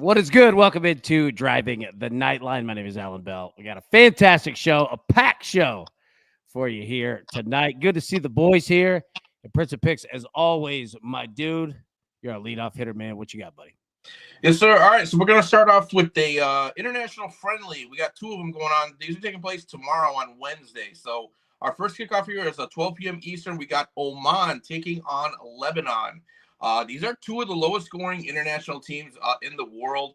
What is good? Welcome into Driving the Nightline. My name is Alan Bell. We got a fantastic show, a packed show for you here tonight. Good to see the boys here. And Prince of Picks, as always, my dude. You're a leadoff hitter, man. What you got, buddy? Yes, sir. All right, so we're going to start off with the international friendly. We got two of them going on. These are taking place tomorrow on Wednesday. So our first kickoff here is 12 p.m. Eastern. We got Oman taking on Lebanon. These are two of the lowest scoring international teams in the world.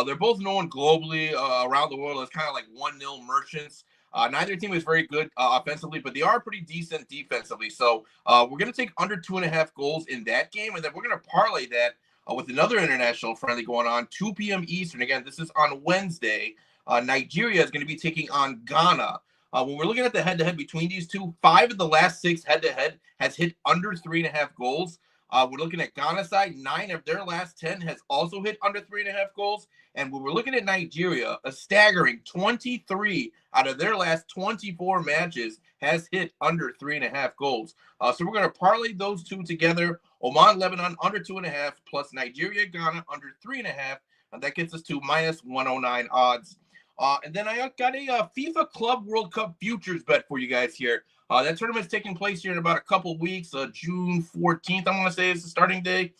They're both known globally around the world as kind of like 1-0 merchants. Neither team is very good offensively, but they are pretty decent defensively. So we're going to take under 2.5 goals in that game, and then we're going to parlay that with another international friendly going on 2 p.m. Eastern. Again, this is on Wednesday. Nigeria is going to be taking on Ghana. When we're looking at the head-to-head between these two, 5 of the last 6 head-to-head has hit under 3.5 goals. We're looking at Ghana side, 9 of their last 10 has also hit under 3.5 goals. And when we're looking at Nigeria, a staggering 23 out of their last 24 matches has hit under 3.5 goals. So we're going to parlay those two together. Oman, Lebanon, under 2.5, plus Nigeria, Ghana, under 3.5. And that gets us to minus 109 odds. And then I got a FIFA Club World Cup futures bet for you guys here. That tournament's taking place here in about a couple weeks. June 14th, I want to say, is the starting day.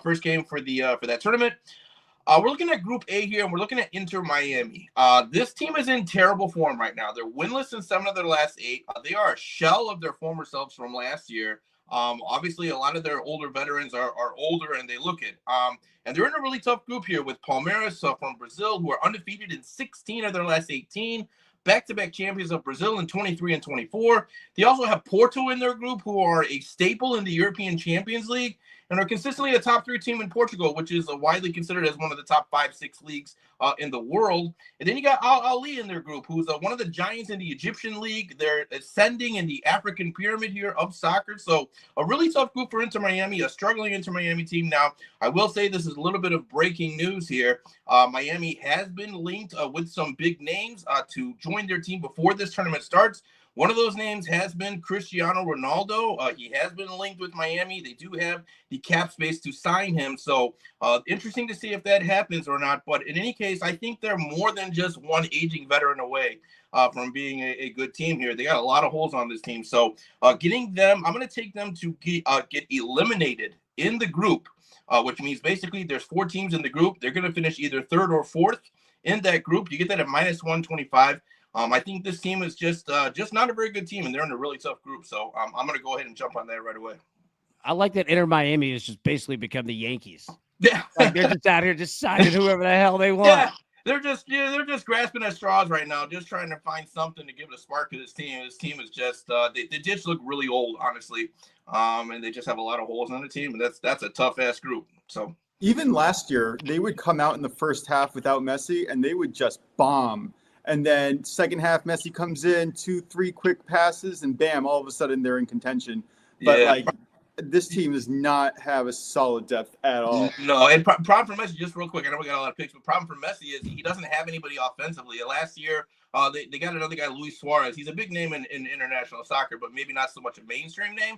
First game for that tournament. We're looking at Group A here, and we're looking at Inter Miami. This team is in terrible form right now. They're winless in 7 of their last 8. They are a shell of their former selves from last year. Obviously, a lot of their older veterans are older, and they look it. And they're in a really tough group here with Palmeiras from Brazil, who are undefeated in 16 of their last 18. Back-to-back champions of Brazil in 23 and 24. They also have Porto in their group, who are a staple in the European Champions League and are consistently a top 3 team in Portugal, which is widely considered as one of the top 5-6 leagues in the world. And then you got Al Ali in their group, who's one of the giants in the Egyptian league. They're ascending in the African pyramid here of soccer. So a really tough group for Inter Miami, a struggling Inter Miami team. Now, I will say this is a little bit of breaking news here. Miami has been linked with some big names to join their team before this tournament starts. One of those names has been Cristiano Ronaldo. He has been linked with Miami. They do have the cap space to sign him. So interesting to see if that happens or not. But in any case, I think they're more than just one aging veteran away from being a good team here. They got a lot of holes on this team. So getting them, I'm going to take them to get eliminated in the group, which means basically there's 4 teams in the group. They're going to finish either 3rd or 4th in that group. You get that at minus 125. I think this team is just not a very good team, and they're in a really tough group. So I'm going to go ahead and jump on that right away. I like that Inter Miami has just basically become the Yankees. Yeah, like they're just out here just signing whoever the hell they want. Yeah. They're just grasping at straws right now, just trying to find something to give it a spark to this team. This team is just they just look really old, honestly, and they just have a lot of holes on the team, and that's a tough ass group. So even last year, they would come out in the first half without Messi, and they would just bomb. And then second half, Messi comes in, 2-3 quick passes, and bam, all of a sudden they're in contention. But this team does not have a solid depth at all. No, and problem for Messi, just real quick, I know we got a lot of picks, but problem for Messi is he doesn't have anybody offensively. Last year, they got another guy, Luis Suarez. He's a big name in international soccer, but maybe not so much a mainstream name.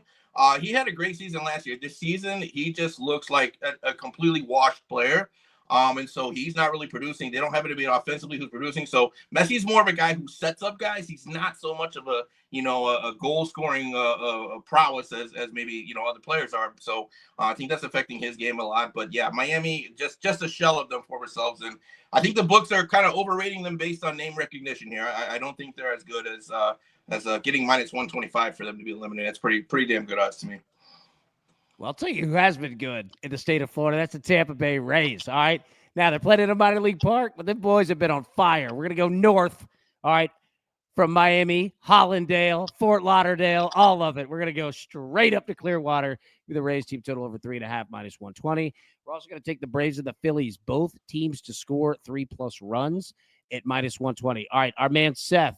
He had a great season last year. This season, he just looks like a completely washed player. And so he's not really producing. They don't have anybody offensively who's producing. So Messi's more of a guy who sets up guys. He's not so much of a goal scoring prowess as maybe other players are. So I think that's affecting his game a lot. But yeah, Miami just a shell of them for themselves, and I think the books are kind of overrating them based on name recognition here. I don't think they're as good as getting minus 125 for them to be eliminated. That's pretty damn good odds to me. Well, I'll tell you who has been good in the state of Florida. That's the Tampa Bay Rays, all right? Now, they're playing in a minor league park, but the boys have been on fire. We're going to go north, all right, from Miami, Hollandale, Fort Lauderdale, all of it. We're going to go straight up to Clearwater with the Rays team total over 3.5, minus 120. We're also going to take the Braves and the Phillies, both teams to score 3+ runs at minus 120. All right, our man Seth,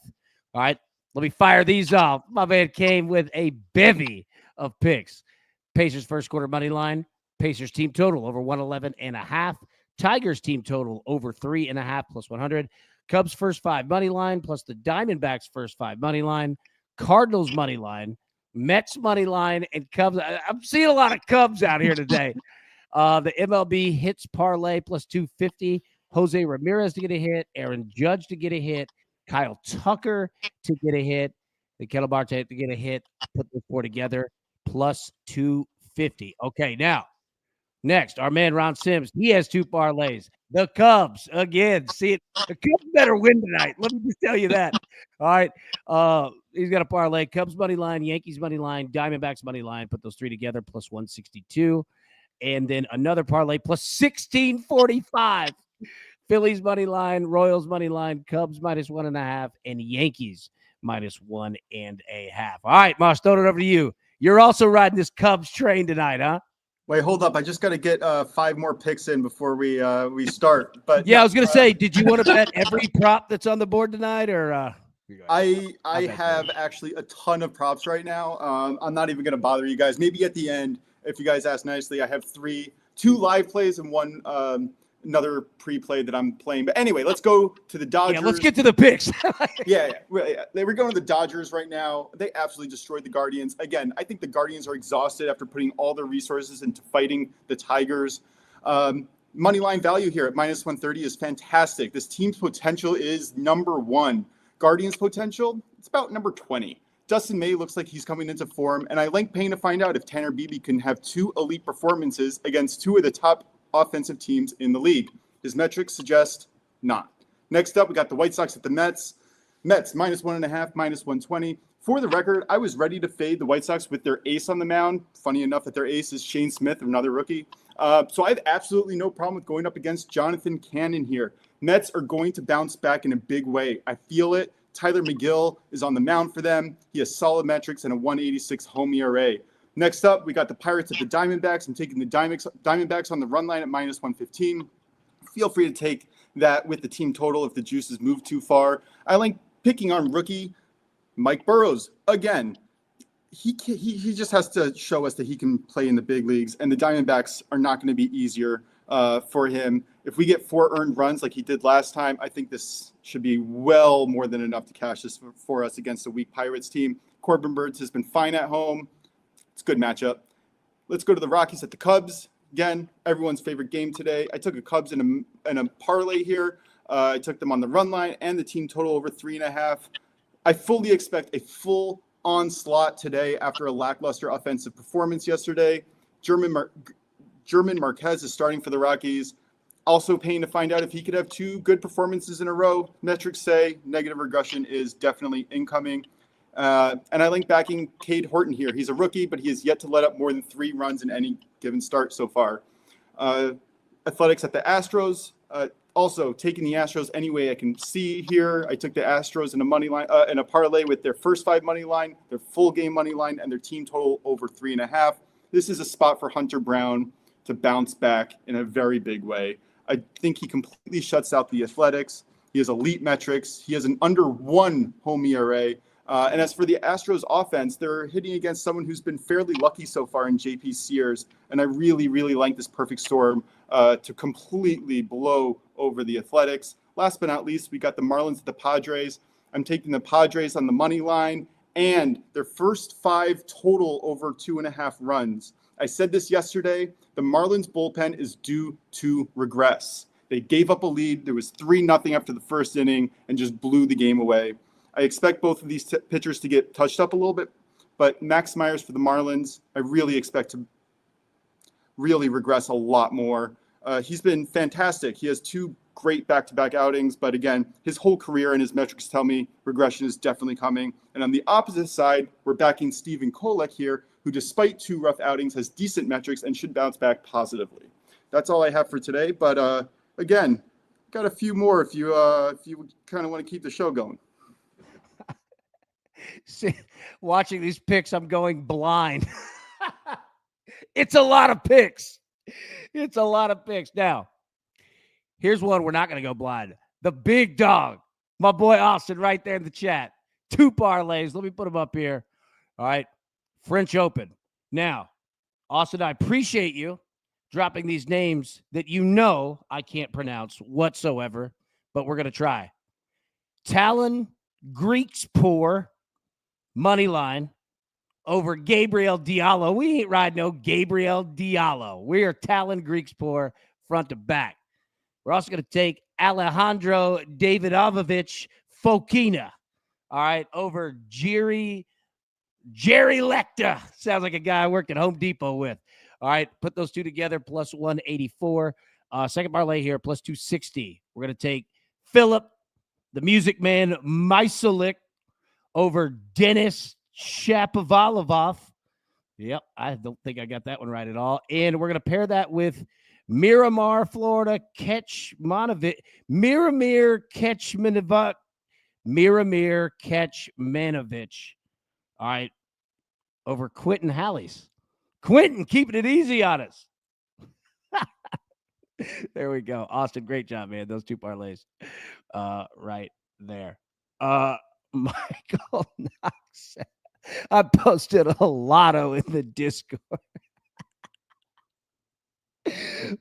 all right, let me fire these off. My man came with a bevy of picks. Pacers first quarter money line. Pacers team total over 111.5. Tigers team total over 3.5 plus 100. Cubs first 5 money line plus the Diamondbacks first 5 money line. Cardinals money line. Mets money line and Cubs. I'm seeing a lot of Cubs out here today. The MLB hits parlay plus 250 Jose Ramirez to get a hit, Aaron Judge to get a hit, Kyle Tucker to get a hit, the Kettle Marte to get a hit. Put the 4 together, plus 250. Okay, now, next, our man Ron Sims. He has 2 parlays. The Cubs, again, see it. The Cubs better win tonight. Let me just tell you that. All right. He's got a parlay. Cubs money line, Yankees money line, Diamondbacks money line. Put those 3 together, plus 162. And then another parlay, plus 1645. Phillies money line, Royals money line, Cubs minus 1.5, and Yankees minus 1.5. All right, Moss, throw it over to you. You're also riding this Cubs train tonight, huh? Wait, hold up. I just got to get 5 more picks in before we start. But yeah, I was going to say, did you want to bet every prop that's on the board tonight, or? I have actually a ton of props right now. I'm not even going to bother you guys. Maybe at the end, if you guys ask nicely, I have 2 live plays and 1 another pre-play that I'm playing. But anyway, let's go to the Dodgers. Yeah, let's get to the picks. yeah. We're going to the Dodgers right now. They absolutely destroyed the Guardians. Again, I think the Guardians are exhausted after putting all their resources into fighting the Tigers. Money line value here at minus 130 is fantastic. This team's potential is number 1. Guardians potential, it's about number 20. Dustin May looks like he's coming into form, and I like paying to find out if Tanner Beebe can have 2 elite performances against 2 of the top offensive teams in the league. His metrics suggest not. Next up, we got the White Sox at the Mets. Mets minus 1.5, minus 120. For the record, I was ready to fade the White Sox with their ace on the mound. Funny enough that their ace is Shane Smith, another rookie. So I have absolutely no problem with going up against Jonathan Cannon here. Mets are going to bounce back in a big way. I feel it. Tyler McGill is on the mound for them. He has solid metrics and a 186 home ERA. Next up, we got the Pirates at the Diamondbacks. I'm taking the Diamondbacks on the run line at minus 115. Feel free to take that with the team total if the juices move too far. I like picking on rookie Mike Burrows. Again, he just has to show us that he can play in the big leagues, and the Diamondbacks are not going to be easier for him. If we get 4 earned runs like he did last time, I think this should be well more than enough to cash this for us against a weak Pirates team. Corbin Burns has been fine at home. It's a good matchup. Let's go to the Rockies at the Cubs. Again, everyone's favorite game today. I took a Cubs in a parlay here. I took them on the run line and the team total over 3.5. I fully expect a full onslaught today after a lackluster offensive performance yesterday. German Marquez is starting for the Rockies. Also paying to find out if he could have 2 good performances in a row. Metrics say negative regression is definitely incoming. And I like backing Cade Horton here. He's a rookie, but he has yet to let up more than 3 runs in any given start so far. Athletics at the Astros. Also taking the Astros any way I can see here. I took the Astros in a money line in a parlay with their first 5 money line, their full game money line, and their team total over 3.5. This is a spot for Hunter Brown to bounce back in a very big way. I think he completely shuts out the Athletics. He has elite metrics. He has an under 1 home ERA. And as for the Astros offense, they're hitting against someone who's been fairly lucky so far in JP Sears. And I really, really like this perfect storm to completely blow over the Athletics. Last but not least, we got the Marlins at the Padres. I'm taking the Padres on the money line and their first 5 total over 2.5 runs. I said this yesterday, the Marlins bullpen is due to regress. They gave up a lead. There was 3-0 after the first inning and just blew the game away. I expect both of these pitchers to get touched up a little bit, but Max Myers for the Marlins, I really expect to really regress a lot more. He's been fantastic. He has 2 great back-to-back outings, but again, his whole career and his metrics tell me regression is definitely coming. And on the opposite side, we're backing Steven Kolek here, who despite 2 rough outings has decent metrics and should bounce back positively. That's all I have for today, but again, got a few more if you kind of want to keep the show going. See, watching these picks, I'm going blind. It's a lot of picks. It's a lot of picks. Now, here's one we're not going to go blind. The big dog, my boy Austin right there in the chat. 2 parlays. Let me put them up here. All right. French Open. Now, Austin, I appreciate you dropping these names that you know I can't pronounce whatsoever, but we're going to try. Talon Griekspoor, money line over Gabriel Diallo. We ain't riding no Gabriel Diallo. We are Talon Griekspoor front to back. We're also going to take Alejandro Davidovich Fokina, all right, over Jerry Lecter. Sounds like a guy I worked at Home Depot with. All right, put those two together, plus 184. Second parlay here, plus 260. We're going to take Philip, the Music Man Misalik, over Dennis Shapovalov. Yep, I don't think I got that one right at all. And we're going to pair that with Miramar, Florida, Miramir Kecmanovic. All right, over Quentin Halleys. Quentin keeping it easy on us. There we go. Austin, great job, man. Those two parlays right there. Michael Knox. I posted a lotto in the Discord.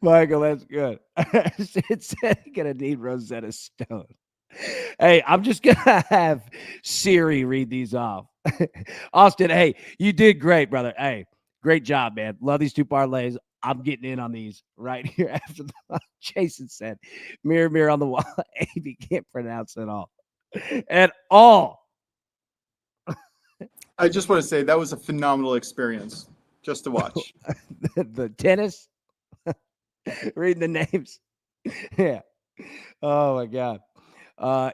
Michael, that's good. It said you're going to need Rosetta Stone. Hey, I'm just going to have Siri read these off. Austin, hey, you did great, brother. Hey, great job, man. Love these two parlays. I'm getting in on these right here after the Jason said, mirror on the wall. AB can't pronounce it all. At all. I just want to say that was a phenomenal experience just to watch. The tennis, reading the names. Yeah. Oh my God.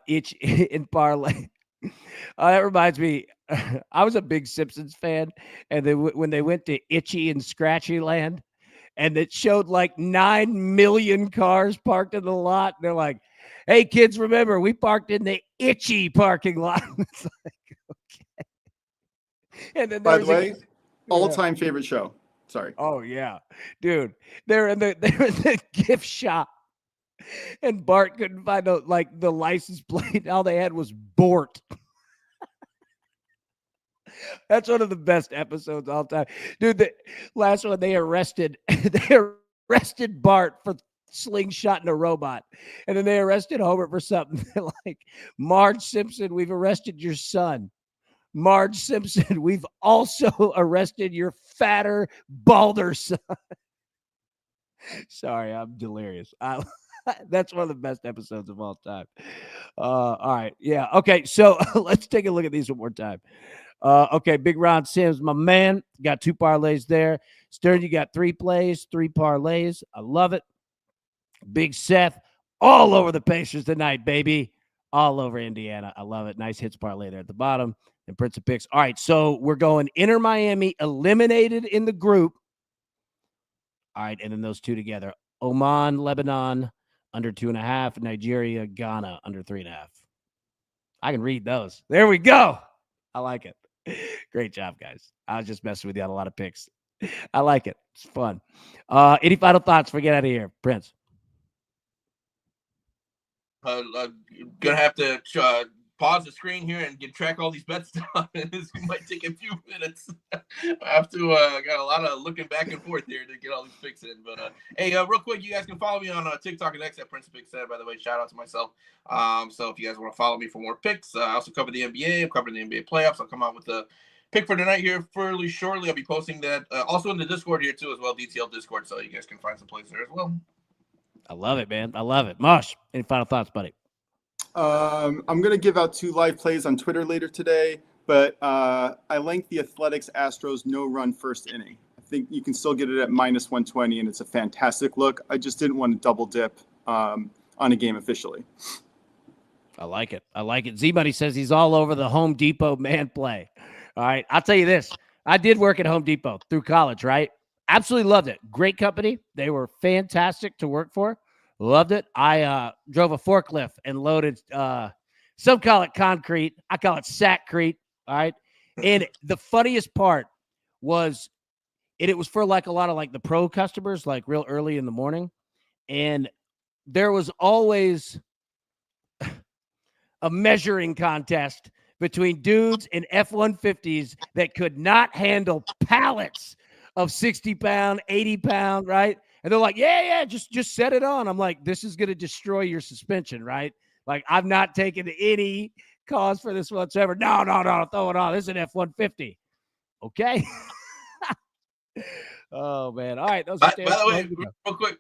Itch in parlay. That reminds me, I was a big Simpsons fan, and when they went to Itchy and Scratchy Land, and it showed like 9 million cars parked in the lot, they're like, "Hey kids, remember we parked in the Itchy parking lot." It's like, okay. And then By the way, all-time favorite show. Sorry. Oh yeah, dude, they're in the gift shop. And Bart couldn't find the license plate. All they had was Bort. That's one of the best episodes all time. Dude, the last one they arrested Bart for slingshotting a robot. And then they arrested Homer for something. They're like, "Marge Simpson, we've arrested your son. Marge Simpson, we've also arrested your fatter, balder son." Sorry, I'm delirious. That's one of the best episodes of all time. All right. Yeah. Okay. So let's take a look at these one more time. Okay. Big Ron Sims, my man, got two parlays there. Stern, you got 3 plays, 3 parlays. I love it. Big Seth, all over the Pacers tonight, baby. All over Indiana. I love it. Nice hits parlay there at the bottom. And Prince of Picks. All right. So we're going Inter Miami eliminated in the group. All right. And then those two together. Oman, Lebanon, under 2.5. Nigeria, Ghana, under 3.5. I can read those. There we go. I like it. Great job, guys. I was just messing with you on a lot of picks. I like it. It's fun. Any final thoughts before we get out of here, Prince? Gonna have to pause the screen here and track all these bets down. This might take a few minutes. I have to got a lot of looking back and forth here to get all these picks in. But hey, real quick, you guys can follow me on TikTok and X at Prince of Picks. By the way, shout out to myself. So if you guys want to follow me for more picks, I also cover the NBA. I'm covering the NBA playoffs. I'll come out with the pick for tonight here fairly shortly. I'll be posting that also in the Discord here too as well, DTL Discord, so you guys can find some place there as well. I love it, man. I love it. Mosh, any final thoughts, buddy? I'm going to give out 2 live plays on Twitter later today, but I like the Athletics Astros no-run first inning. I think you can still get it at -120, and it's a fantastic look. I just didn't want to double dip on a game officially. I like it. I like it. Z-Money says he's all over the Home Depot man play. All right. I'll tell you this. I did work at Home Depot through college, right? Absolutely loved it. Great company. They were fantastic to work for. Loved it. I drove a forklift and loaded, some call it concrete. I call it sackcrete. All right. And the funniest part was, it was for like a lot of like the pro customers, like real early in the morning. And there was always a measuring contest between dudes in F-150s that could not handle pallets of 60-pound, 80-pound, right? And they're like, yeah, just set it on. I'm like, this is going to destroy your suspension, right? Like, I've not taken any cause for this whatsoever. No, throw it on. This is an F-150. Okay. Oh man! All right, those are By the way, stands.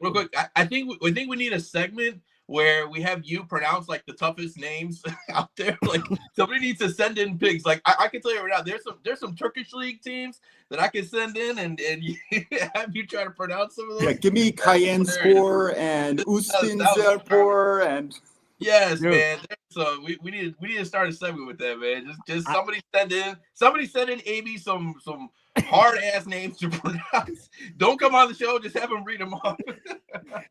real quick. I think we need a segment where we have you pronounce like the toughest names out there. Like somebody needs to send in pigs. Like I can tell you right now, there's some Turkish league teams that I can send in and have you try to pronounce some of those. Yeah, give me Cayenne Spore and Ustinzerpor and. Yes, Dude. man. So we need to start a segment with that, man. Just somebody send in AB some hard ass names to pronounce. Don't come on the show. Just have him read them off.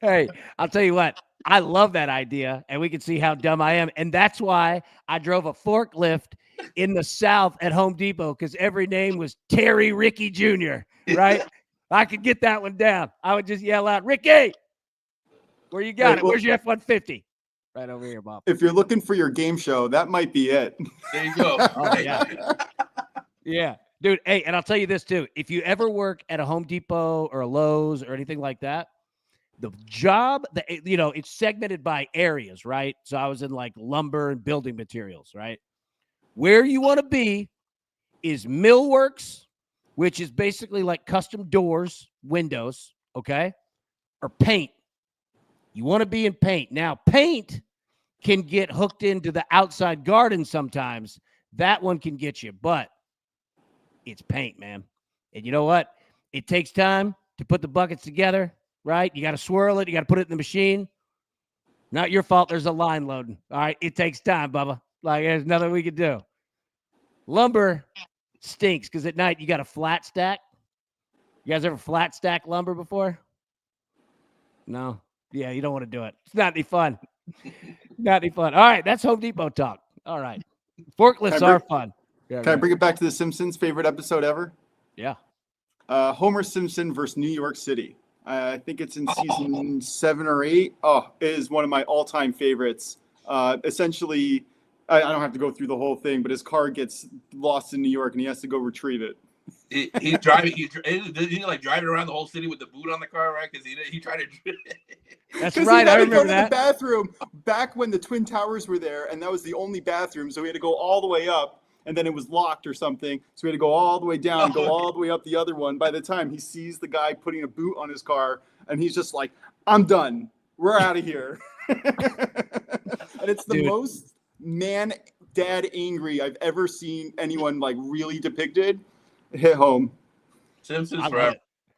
Hey, I'll tell you what. I love that idea, and we can see how dumb I am. And that's why I drove a forklift in the South at Home Depot, because every name was Terry Ricky Jr., right? I could get that one down. I would just yell out, Ricky, where you got it? Where's your F-150? Right over here, Bob. If you're looking for your game show, that might be it. There you go. Oh, yeah. Yeah. Dude, hey, and I'll tell you this, too. If you ever work at a Home Depot or a Lowe's or anything like that, the job, it's segmented by areas, right? So I was in like lumber and building materials, right? Where you want to be is millworks, which is basically like custom doors, windows, okay? Or paint. You want to be in paint. Now, paint can get hooked into the outside garden sometimes. That one can get you, but it's paint, man. And you know what? It takes time to put the buckets together, right? You got to swirl it. You got to put it in the machine. Not your fault. There's a line loading. All right. It takes time, Bubba. Like there's nothing we can do. Lumber stinks because at night you got a flat stack. You guys ever flat stack lumber before? No. Yeah, you don't want to do it. It's not any fun. Not any fun. All right. That's Home Depot talk. All right. Forklifts are fun. Yeah, can I bring it back to The Simpsons? Favorite episode ever? Yeah. Homer Simpson versus New York City. I think it's in season 7 or 8. Oh, it is one of my all-time favorites. Essentially, I don't have to go through the whole thing, but his car gets lost in New York and he has to go retrieve it. He's driving. He's like driving around the whole city with the boot on the car, right? Because he tried to. That's right. I remember that. The bathroom back when the Twin Towers were there, and that was the only bathroom, so we had to go all the way up, and then it was locked or something, so we had to go all the way down, go all the way up the other one. By the time he sees the guy putting a boot on his car, and he's just like, "I'm done. We're out of here." And it's the most dad angry I've ever seen anyone like really depicted. Hit home. Simpsons forever.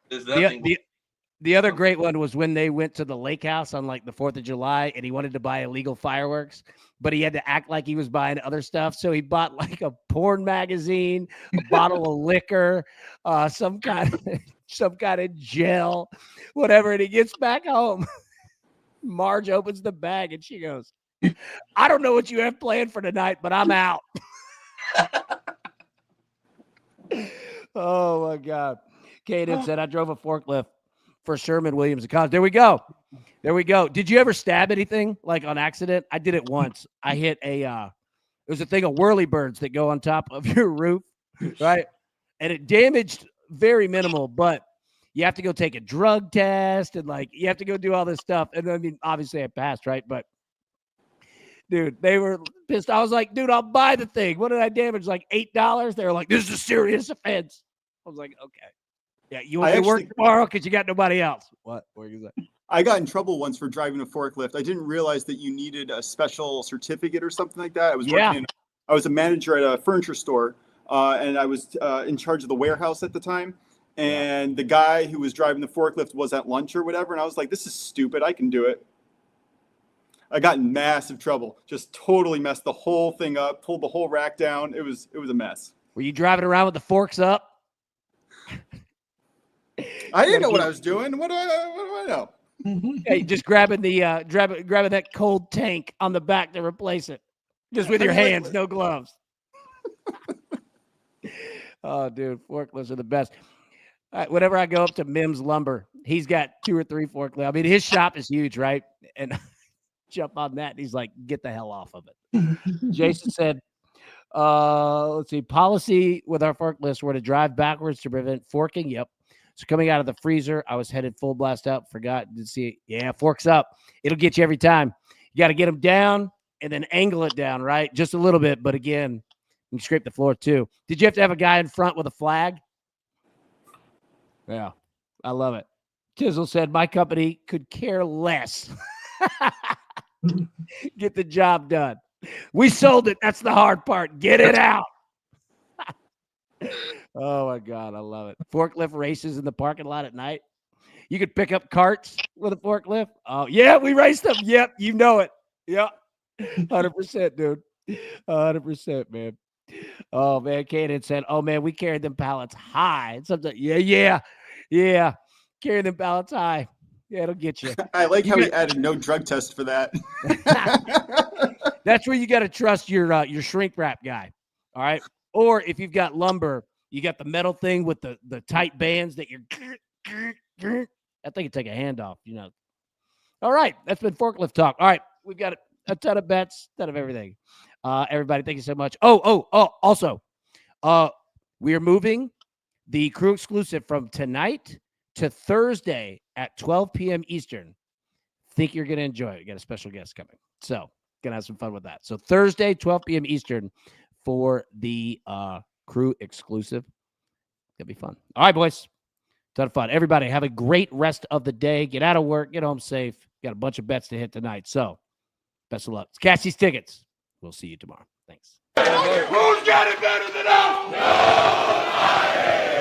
The other great one was when they went to the lake house on like the 4th of July and he wanted to buy illegal fireworks, but he had to act like he was buying other stuff. So he bought like a porn magazine, a bottle of liquor, some kind of gel, whatever. And he gets back home. Marge opens the bag and she goes, "I don't know what you have planned for tonight, but I'm out." Oh my God. Kaden said, "I drove a forklift for Sherman Williams College." There we go. Did you ever stab anything like on accident? I did it once. I hit it was a thing of whirlybirds that go on top of your roof, right? And it damaged very minimal, but you have to go take a drug test and like you have to go do all this stuff. And I mean, obviously I passed, right? But dude, they were pissed. I was like, "Dude, I'll buy the thing. What did I damage? Like $8?" They were like, "This is a serious offense." I was like, "Okay. Yeah, you want to work tomorrow because you got nobody else." What were you saying? I got in trouble once for driving a forklift. I didn't realize that you needed a special certificate or something like that. I was a manager at a furniture store, and I was in charge of the warehouse at the time. And the guy who was driving the forklift was at lunch or whatever. And I was like, "This is stupid. I can do it." I got in massive trouble. Just totally messed the whole thing up. Pulled the whole rack down. It was a mess. Were you driving around with the forks up? I didn't know what I was doing. What do I know? Yeah, you just grabbing grabbing that cold tank on the back to replace it, just with your hands, no gloves. Oh, dude, forklifts are the best. Whenever I go up to Mims Lumber, he's got 2 or 3 forklifts. I mean, his shop is huge, right? And jump on that, and he's like, "Get the hell off of it." Jason said, let's see, policy with our forklifts were to drive backwards to prevent forking. Yep. So coming out of the freezer, I was headed full blast out. Forgot to see it. Yeah, forks up. It'll get you every time. You got to get them down and then angle it down, right? Just a little bit. But again, you can scrape the floor too. Did you have to have a guy in front with a flag? Yeah. I love it. Chisel said, my company could care less. Get the job done. We sold it. That's the hard part. Get it out. Oh, my God. I love it. Forklift races in the parking lot at night. You could pick up carts with a forklift. Oh, yeah, we raced them. Yep, you know it. Yep. 100%, dude. 100%, man. Oh, man. Kaden said, oh, man, we carried them pallets high. And sometimes, yeah. Carry them pallets high. Yeah, it'll get you. I like how he added no drug test for that. That's where you got to trust your shrink wrap guy. All right. Or if you've got lumber, you got the metal thing with the tight bands that you're. I think you take a hand off, you know. All right. That's been forklift talk. All right. We've got a ton of bets, ton of everything. Everybody, thank you so much. Also, we are moving the crew exclusive from tonight to Thursday at 12 p.m. Eastern. Think you're going to enjoy it. We got a special guest coming. So, going to have some fun with that. So, Thursday, 12 p.m. Eastern for the crew exclusive. It'll be fun. All right, boys. Ton of fun. Everybody, have a great rest of the day. Get out of work. Get home safe. Got a bunch of bets to hit tonight. So, best of luck. Let's catch these tickets. We'll see you tomorrow. Thanks. Who's got it better than us? Nobody!